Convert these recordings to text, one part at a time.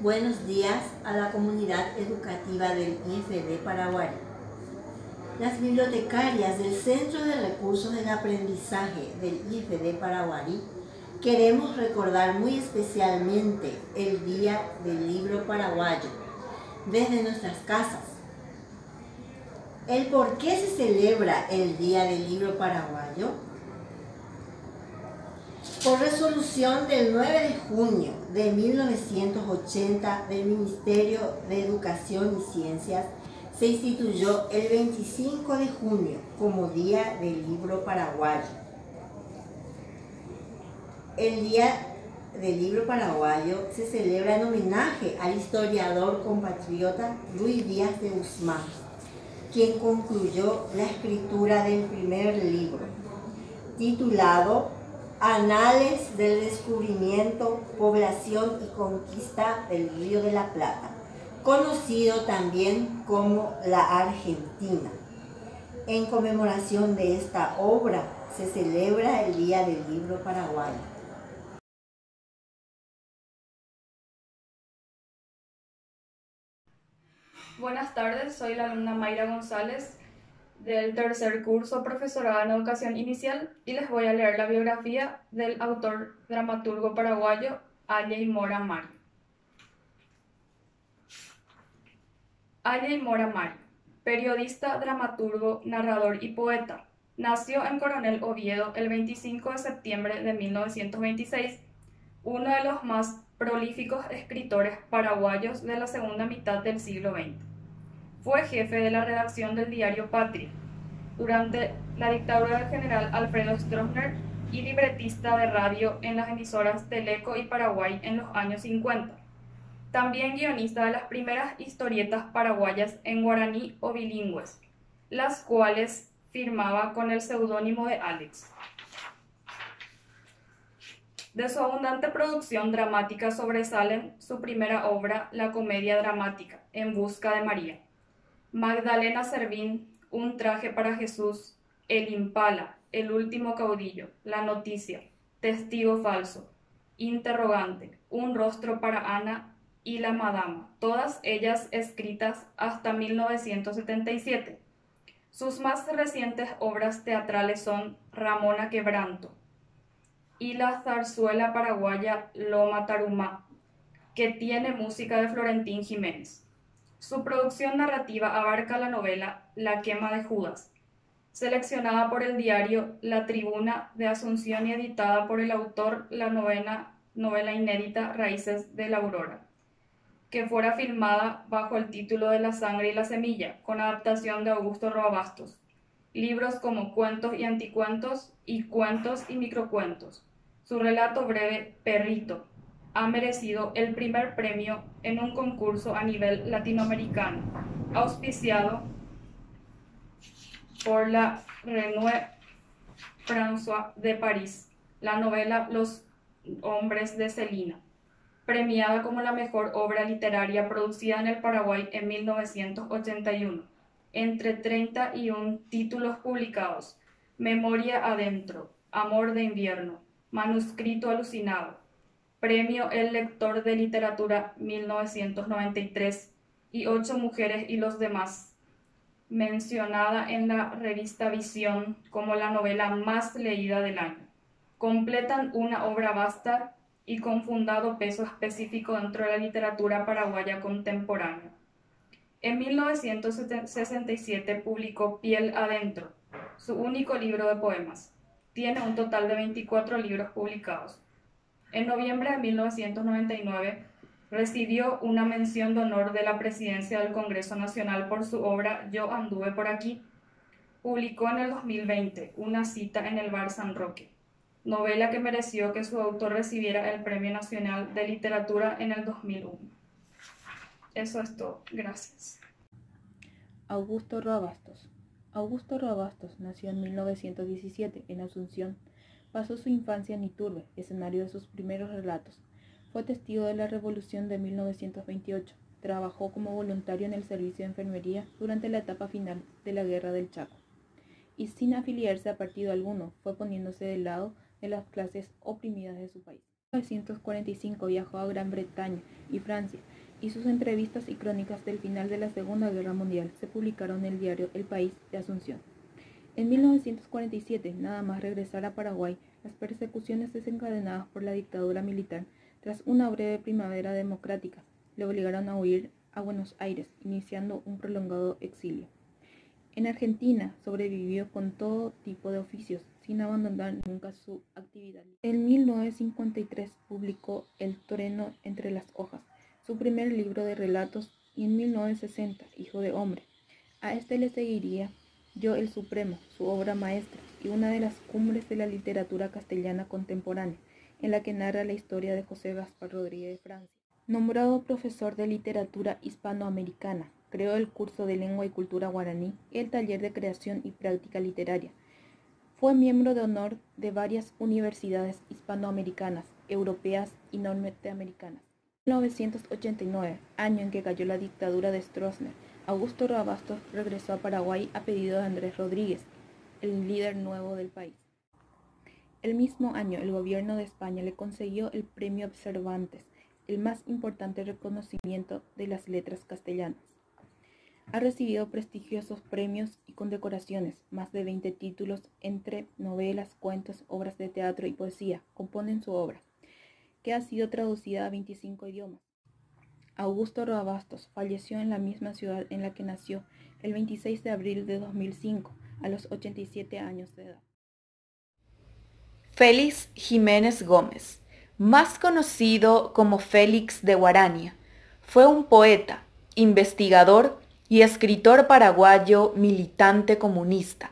Buenos días a la comunidad educativa del IFD Paraguay. Las bibliotecarias del Centro de Recursos del Aprendizaje del IFD Paraguay queremos recordar muy especialmente el Día del Libro Paraguayo desde nuestras casas. ¿El por qué se celebra el Día del Libro Paraguayo? Por resolución del 9 de junio de 1980 del Ministerio de Educación y Ciencias, se instituyó el 25 de junio como Día del Libro Paraguayo. El Día del Libro Paraguayo se celebra en homenaje al historiador compatriota Luis Díaz de Guzmán, quien concluyó la escritura del primer libro, titulado Anales del Descubrimiento, Población y Conquista del Río de la Plata, conocido también como La Argentina. En conmemoración de esta obra se celebra el Día del Libro Paraguayo. Buenas tardes, soy la alumna Mayra González del tercer curso profesorado en Educación Inicial y les voy a leer la biografía del autor dramaturgo paraguayo Alley Mora Mario. Alley Mora Mario, periodista, dramaturgo, narrador y poeta, nació en Coronel Oviedo el 25 de septiembre de 1926, uno de los más prolíficos escritores paraguayos de la segunda mitad del siglo XX. Fue jefe de la redacción del diario Patria durante la dictadura del general Alfredo Stroessner y libretista de radio en las emisoras Teleco y Paraguay en los años 50. También guionista de las primeras historietas paraguayas en guaraní o bilingües, las cuales firmaba con el seudónimo de Alex. De su abundante producción dramática sobresalen su primera obra, la comedia dramática En busca de María, Magdalena Servín, Un traje para Jesús, El Impala, El último caudillo, La noticia, Testigo falso, Interrogante, Un rostro para Ana y La Madama, todas ellas escritas hasta 1977. Sus más recientes obras teatrales son Ramona Quebranto y la zarzuela paraguaya Loma Tarumá, que tiene música de Florentín Jiménez. Su producción narrativa abarca la novela La quema de Judas, seleccionada por el diario La Tribuna de Asunción y editada por el autor la novela inédita Raíces de la Aurora, que fuera filmada bajo el título de La sangre y la semilla, con adaptación de Augusto Roabastos. Libros como Cuentos y Anticuentos y Cuentos y Microcuentos. Su relato breve Perrito ha merecido el primer premio en un concurso a nivel latinoamericano, auspiciado por la Revue François de París, la novela Los hombres de Celina, premiada como la mejor obra literaria producida en el Paraguay en 1981. Entre 31 títulos publicados: Memoria adentro, Amor de invierno, Manuscrito alucinado, Premio El Lector de Literatura 1993 y 8 mujeres y los demás, mencionada en la revista Visión como la novela más leída del año. Completan una obra vasta y con fundado peso específico dentro de la literatura paraguaya contemporánea. En 1967 publicó Piel adentro, su único libro de poemas. Tiene un total de 24 libros publicados. En noviembre de 1999 recibió una mención de honor de la Presidencia del Congreso Nacional por su obra Yo anduve por aquí. Publicó en el 2020 Una cita en el Bar San Roque, novela que mereció que su autor recibiera el Premio Nacional de Literatura en el 2001. Eso es todo. Gracias. Augusto Roabastos. Augusto Roabastos nació en 1917 en Asunción. Pasó su infancia en Iturbe, escenario de sus primeros relatos. Fue testigo de la Revolución de 1928. Trabajó como voluntario en el servicio de enfermería durante la etapa final de la Guerra del Chaco. Y sin afiliarse a partido alguno, fue poniéndose del lado de las clases oprimidas de su país. En 1945 viajó a Gran Bretaña y Francia, y sus entrevistas y crónicas del final de la Segunda Guerra Mundial se publicaron en el diario El País de Asunción. En 1947, nada más regresar a Paraguay, las persecuciones desencadenadas por la dictadura militar, tras una breve primavera democrática, le obligaron a huir a Buenos Aires, iniciando un prolongado exilio. En Argentina sobrevivió con todo tipo de oficios, sin abandonar nunca su actividad. En 1953 publicó El torero entre las hojas, su primer libro de relatos, y en 1960, Hijo de hombre. A este le seguiría Yo el Supremo, su obra maestra y una de las cumbres de la literatura castellana contemporánea, en la que narra la historia de José Gaspar Rodríguez de Francia. Nombrado profesor de literatura hispanoamericana, creó el curso de lengua y cultura guaraní y el taller de creación y práctica literaria. Fue miembro de honor de varias universidades hispanoamericanas, europeas y norteamericanas. En 1989, año en que cayó la dictadura de Stroessner, Augusto Roa-Bastos regresó a Paraguay a pedido de Andrés Rodríguez, el líder nuevo del país. El mismo año, el gobierno de España le concedió el Premio Cervantes, el más importante reconocimiento de las letras castellanas. Ha recibido prestigiosos premios y condecoraciones, más de 20 títulos entre novelas, cuentos, obras de teatro y poesía componen su obra, que ha sido traducida a 25 idiomas. Augusto Roa-Bastos falleció en la misma ciudad en la que nació el 26 de abril de 2005, a los 87 años de edad. Félix Jiménez Gómez, más conocido como Félix de Guarania, fue un poeta, investigador y escritor paraguayo militante comunista.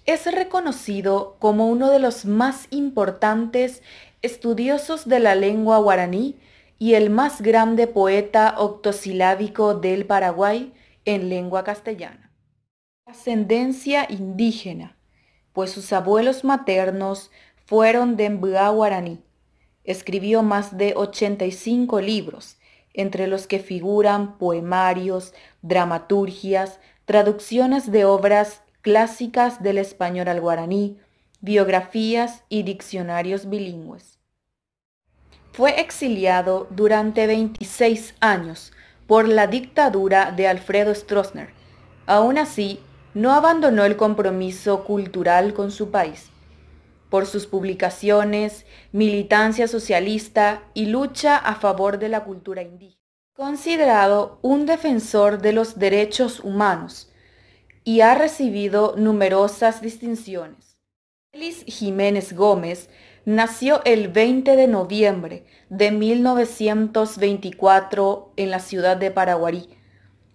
Es reconocido como uno de los más importantes estudiosos de la lengua guaraní y el más grande poeta octosilábico del Paraguay en lengua castellana. Ascendencia indígena, pues sus abuelos maternos fueron de Mbá guaraní. Escribió más de 85 libros, entre los que figuran poemarios, dramaturgias, traducciones de obras clásicas del español al guaraní, biografías y diccionarios bilingües. Fue exiliado durante 26 años por la dictadura de Alfredo Stroessner. Aún así, no abandonó el compromiso cultural con su país. Por sus publicaciones, militancia socialista y lucha a favor de la cultura indígena. Considerado un defensor de los derechos humanos y ha recibido numerosas distinciones. Félix Jiménez Gómez nació el 20 de noviembre de 1924 en la ciudad de Paraguarí.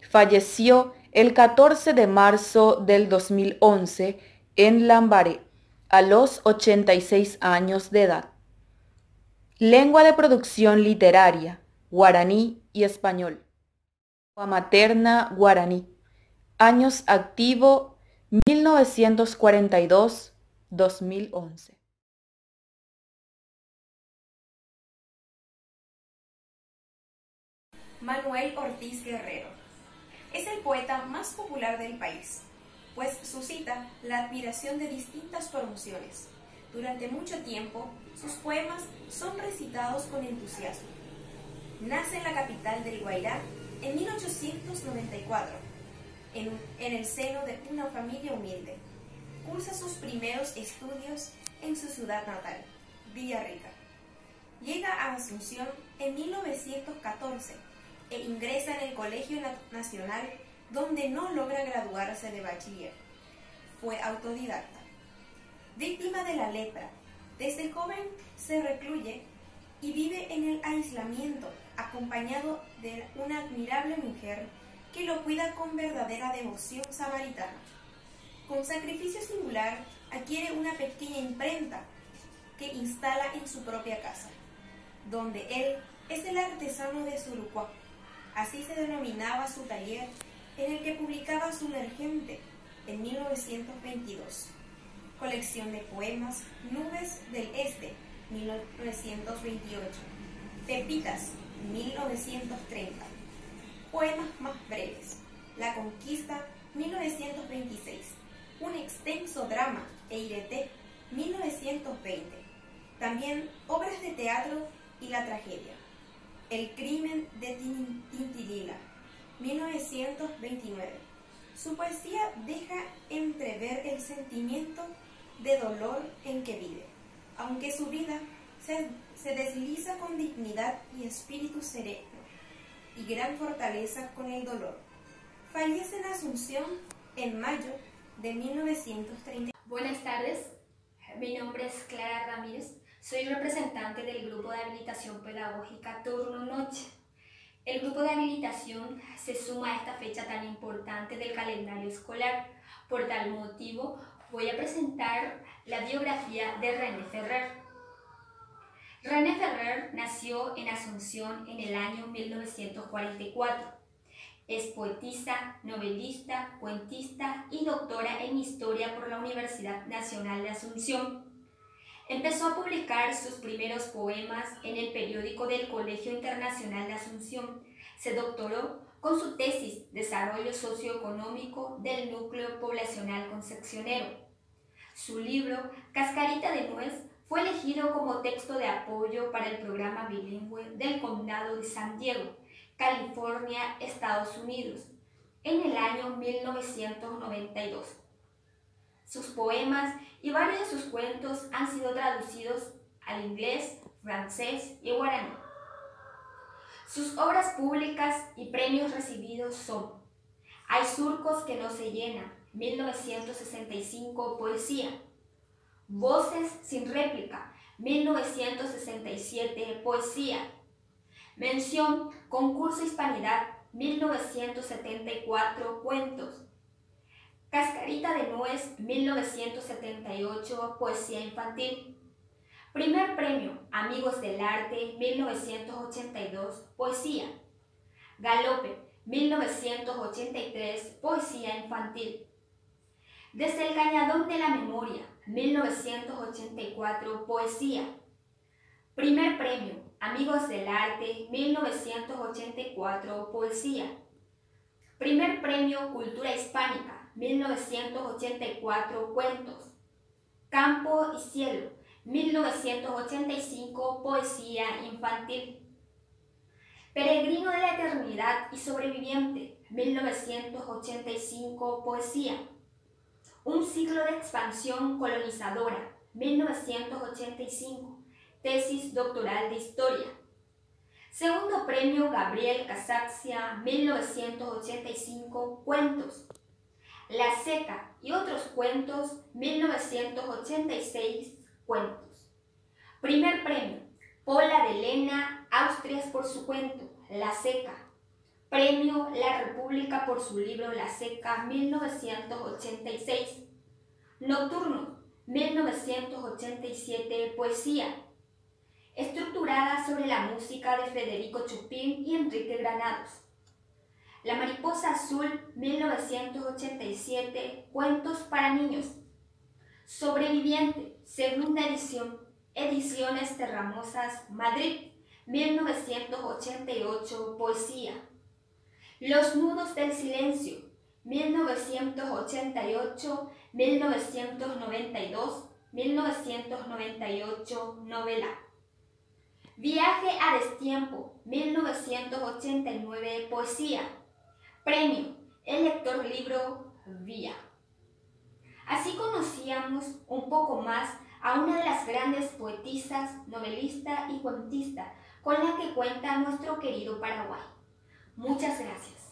Falleció el 14 de marzo del 2011 en Lambaré, a los 86 años de edad. Lengua de producción literaria, guaraní y español. Lengua materna, guaraní. Años activo, 1942-2011. Manuel Ortiz Guerrero es el poeta más popular del país, pues suscita la admiración de distintas promociones. Durante mucho tiempo, sus poemas son recitados con entusiasmo. Nace en la capital del Guairá en 1894, en el seno de una familia humilde. Cursa sus primeros estudios en su ciudad natal, Villarrica. Llega a Asunción en 1914 e ingresa en el Colegio Nacional, donde no logra graduarse de bachiller. Fue autodidacta. Víctima de la lepra, desde joven se recluye y vive en el aislamiento, acompañado de una admirable mujer que lo cuida con verdadera devoción samaritana. Con sacrificio singular, adquiere una pequeña imprenta que instala en su propia casa, donde él es el artesano de Surucuá. Así se denominaba su taller, en el que publicaba Sumergente en 1922, colección de poemas Nubes del Este, 1928, Pepitas, 1930, poemas más breves, La Conquista, 1926, un extenso drama, Eireté, 1920, También obras de teatro y la tragedia. El crimen de Tintirila, 1929. Su poesía deja entrever el sentimiento de dolor en que vive, aunque su vida se desliza con dignidad y espíritu sereno, y gran fortaleza con el dolor. Fallece en Asunción en mayo de 1930. Buenas tardes, mi nombre es Clara Ramírez, soy representante del Grupo de Habilitación Pedagógica Turno Noche. El grupo de habilitación se suma a esta fecha tan importante del calendario escolar. Por tal motivo, voy a presentar la biografía de René Ferrer. René Ferrer nació en Asunción en el año 1944. Es poetisa, novelista, cuentista y doctora en Historia por la Universidad Nacional de Asunción. Empezó a publicar sus primeros poemas en el periódico del Colegio Internacional de Asunción. Se doctoró con su tesis Desarrollo Socioeconómico del Núcleo Poblacional Concepcionero. Su libro Cascarita de Nuez fue elegido como texto de apoyo para el programa bilingüe del Condado de San Diego, California, Estados Unidos, en el año 1992. Sus poemas y varios de sus cuentos han sido traducidos al inglés, francés y guaraní. Sus obras públicas y premios recibidos son Hay surcos que no se llenan, 1965, poesía. Voces sin réplica, 1967, poesía. Mención Concurso Hispanidad, 1974, cuentos. Cascarita de Nuez, 1978, poesía infantil. Primer premio, Amigos del Arte, 1982, poesía. Galope, 1983, poesía infantil. Desde el Cañadón de la Memoria, 1984, poesía. Primer premio, Amigos del Arte, 1984, poesía. Primer premio, Cultura Hispánica, 1984, cuentos. Campo y Cielo, 1985, poesía infantil. Peregrino de la Eternidad y Sobreviviente, 1985, poesía. Un ciclo de expansión colonizadora, 1985, tesis doctoral de Historia. Segundo premio Gabriel Casaxia, 1985, cuentos. La Seca y otros cuentos, 1986, cuentos. Primer premio, Pola de Lena, Austrias por su cuento, La Seca. Premio La República por su libro La Seca, 1986. Nocturno, 1987, poesía. Estructurada sobre la música de Federico Chopin y Enrique Granados. La Mariposa Azul, 1987, cuentos para niños. Sobreviviente, segunda edición, Ediciones Terramosas, Madrid, 1988, poesía. Los nudos del silencio, 1988, 1992, 1998, novela. Viaje a destiempo, 1989, poesía. Premio, el lector libro Vía. Así conocíamos un poco más a una de las grandes poetisas, novelista y cuentista con la que cuenta nuestro querido Paraguay. Muchas gracias.